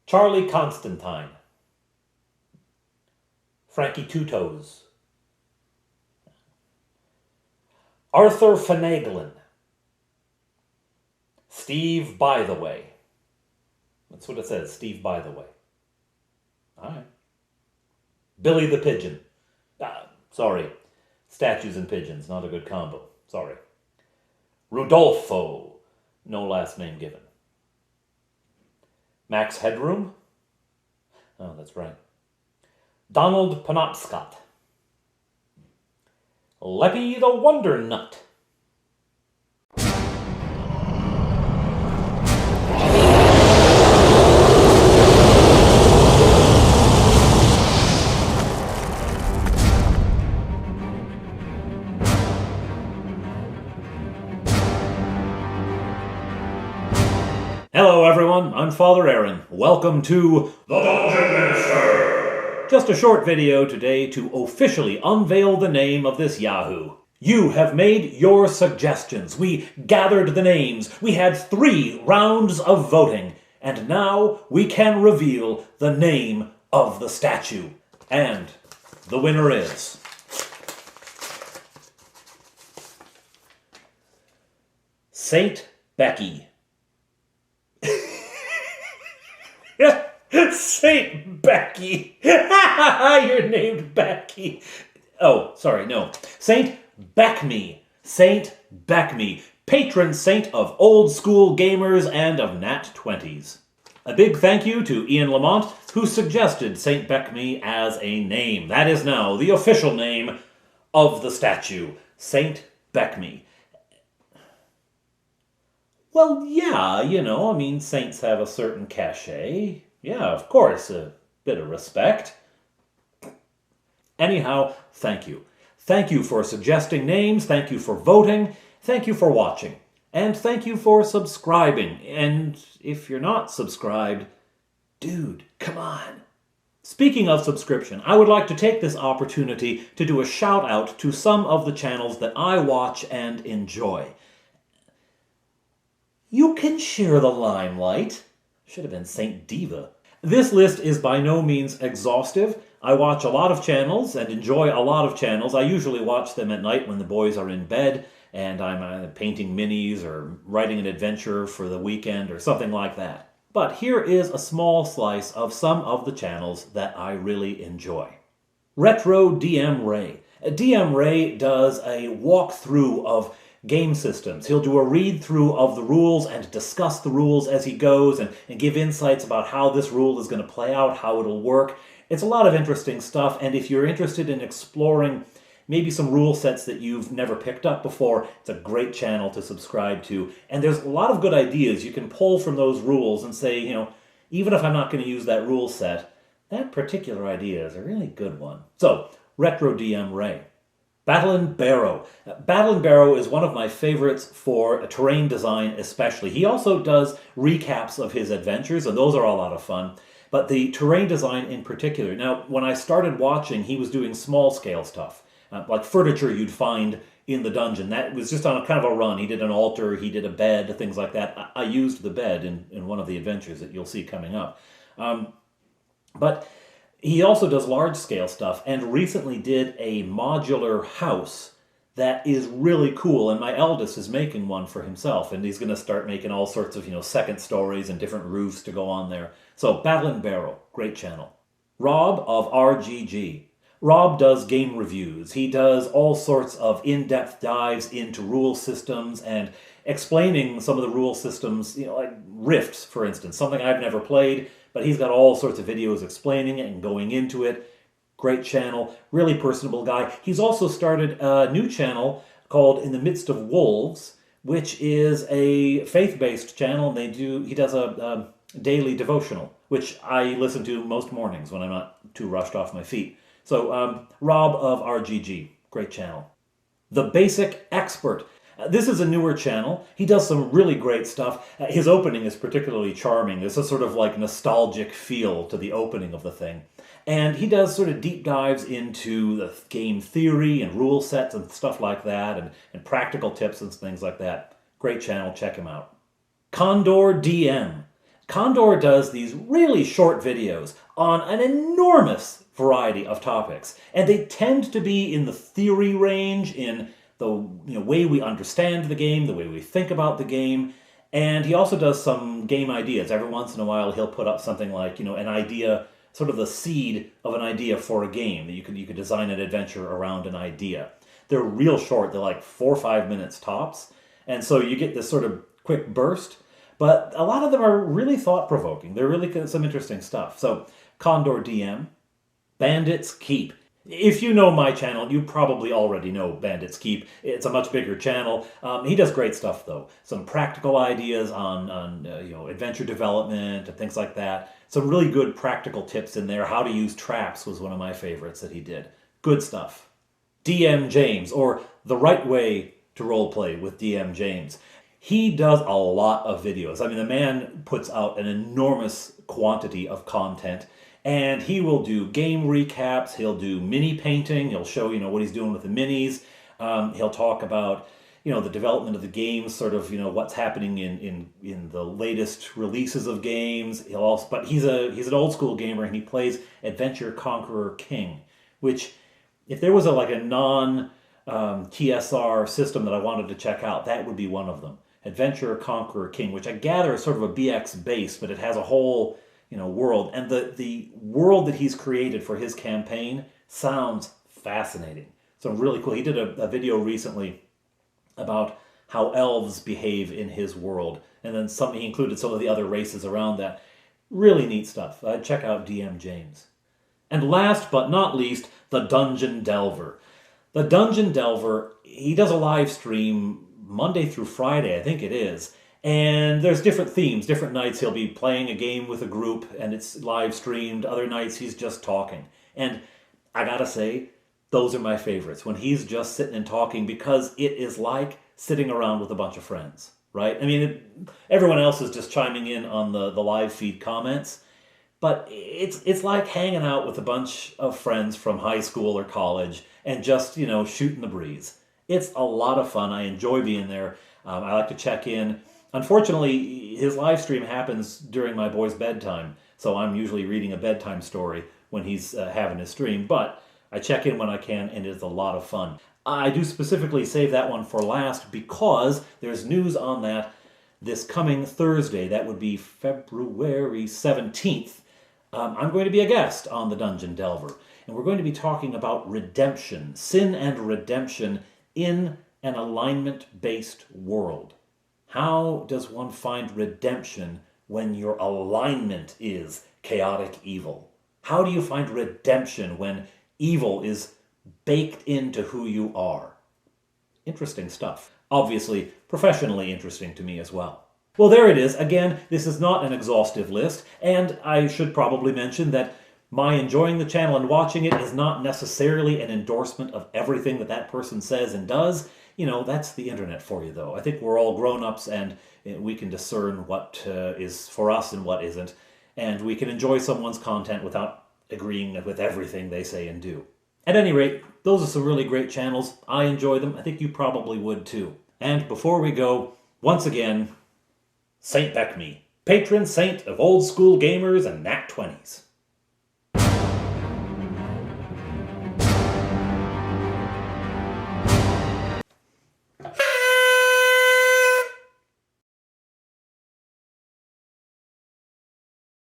Charlie Constantine, Frankie Two Toes, Arthur Finaglin, Steve By the Way. That's what it says, Steve By the Way. All right. Billy the Pigeon. Sorry, statues and pigeons, not a good combo. Sorry. Rudolfo, no last name given. Max Headroom. Oh, that's right. Donald Penobscot. Leppy the Wonder Nut. Hello everyone, I'm Father Aaron. Welcome to The Dungeon Minister! Just a short video today to officially unveil the name of this Yahoo. You have made your suggestions. We gathered the names. We had 3 rounds of voting. And now we can reveal the name of the statue. And the winner is... Saint Becky. Saint Becky. You're named Becky. Oh, sorry, no. Saint Beckme. Saint Beckme. Patron saint of old school gamers and of Nat 20s. A big thank you to Ian Lamont, who suggested Saint Beckme as a name. That is now the official name of the statue. Saint Beckme. Well, yeah, you know, I mean, saints have a certain cachet. Yeah, of course, a bit of respect. Anyhow, thank you. Thank you for suggesting names, thank you for voting, thank you for watching, and thank you for subscribing. And if you're not subscribed, dude, come on. Speaking of subscription, I would like to take this opportunity to do a shout out to some of the channels that I watch and enjoy. You can share the limelight. Should have been Saint Diva. This list is by no means exhaustive. I watch a lot of channels and enjoy a lot of channels. I usually watch them at night when the boys are in bed and I'm painting minis or writing an adventure for the weekend or something like that. But here is a small slice of some of the channels that I really enjoy. Retro DM Ray. DM Ray does a walkthrough of game systems. He'll do a read-through of the rules and discuss the rules as he goes and give insights about how this rule is going to play out, how it'll work. It's a lot of interesting stuff, and if you're interested in exploring maybe some rule sets that you've never picked up before, it's a great channel to subscribe to. And there's a lot of good ideas you can pull from those rules and say, you know, even if I'm not going to use that rule set, that particular idea is a really good one. So, Retro DM Ray. Battlin Barrow. Battlin Barrow is one of my favorites for terrain design especially. He also does recaps of his adventures, and those are a lot of fun. But the terrain design in particular. Now, when I started watching, he was doing small-scale stuff, like furniture you'd find in the dungeon. That was just on a kind of a run. He did an altar, he did a bed, things like that. I used the bed in one of the adventures that you'll see coming up. But he also does large-scale stuff, and recently did a modular house that is really cool, and my eldest is making one for himself, and he's going to start making all sorts of, you know, second stories and different roofs to go on there. So, Battlin Barrow, great channel. Rob of RGG. Rob does game reviews. He does all sorts of in-depth dives into rule systems and explaining some of the rule systems, you know, like Rifts, for instance, something I've never played, but he's got all sorts of videos explaining it and going into it. Great channel, really personable guy. He's also started a new channel called In the Midst of Wolves, which is a faith-based channel. He does a daily devotional, which I listen to most mornings when I'm not too rushed off my feet. So, Rob of RGG, great channel. The Basic Expert. This is a newer channel. He does some really great stuff. His opening is particularly charming. There's a sort of like nostalgic feel to the opening of the thing. And he does sort of deep dives into the game theory and rule sets and stuff like that, and practical tips and things like that. Great channel, check him out. Condor DM. Condor does these really short videos on an enormous variety of topics, and they tend to be in the theory range, in the way we understand the game, the way we think about the game. And he also does some game ideas. Every once in a while he'll put up something like, an idea, sort of the seed of an idea for a game, that you could design an adventure around an idea. They're real short, they're like 4 or 5 minutes tops, and so you get this sort of quick burst, but a lot of them are really thought-provoking. They're really some interesting stuff. So, Condor DM, Bandit's Keep. If you know my channel, you probably already know Bandit's Keep. It's a much bigger channel. He does great stuff, though. Some practical ideas on adventure development and things like that. Some really good practical tips in there. How to use traps was one of my favorites that he did. Good stuff. DM James, or The Right Way to Roleplay with DM James. He does a lot of videos. I mean, the man puts out an enormous quantity of content. And he will do game recaps, he'll do mini painting, he'll show, what he's doing with the minis. He'll talk about, the development of the games, sort of, what's happening in the latest releases of games. But he's an old school gamer, and he plays Adventure Conqueror King, which, if there was a non TSR system that I wanted to check out, that would be one of them. Adventure Conqueror King, which I gather is sort of a BX base, but it has a whole world. And the world that he's created for his campaign sounds fascinating. So really cool. He did a video recently about how elves behave in his world. And then he included some of the other races around that. Really neat stuff. Check out DM James. And last but not least, the Dungeon Delver. The Dungeon Delver, he does a live stream Monday through Friday, I think it is. And there's different themes. Different nights he'll be playing a game with a group and it's live streamed. Other nights he's just talking. And I gotta say, those are my favorites. When he's just sitting and talking, because it is like sitting around with a bunch of friends, right? I mean, everyone else is just chiming in on the live feed comments. But it's like hanging out with a bunch of friends from high school or college and just, shooting the breeze. It's a lot of fun. I enjoy being there. I like to check in. Unfortunately, his live stream happens during my boy's bedtime, so I'm usually reading a bedtime story when he's having his stream, but I check in when I can, and it's a lot of fun. I do specifically save that one for last because there's news on that this coming Thursday. That would be February 17th. I'm going to be a guest on the Dungeon Delver, and we're going to be talking about redemption, sin and redemption in an alignment-based world. How does one find redemption when your alignment is chaotic evil? How do you find redemption when evil is baked into who you are? Interesting stuff. Obviously, professionally interesting to me as well. Well, there it is. Again, this is not an exhaustive list, and I should probably mention that my enjoying the channel and watching it is not necessarily an endorsement of everything that person says and does. That's the internet for you, though. I think we're all grown-ups, and we can discern what is for us and what isn't, and we can enjoy someone's content without agreeing with everything they say and do. At any rate, those are some really great channels. I enjoy them. I think you probably would, too. And before we go, once again, Saint Beckme, patron saint of old-school gamers and Nat 20s.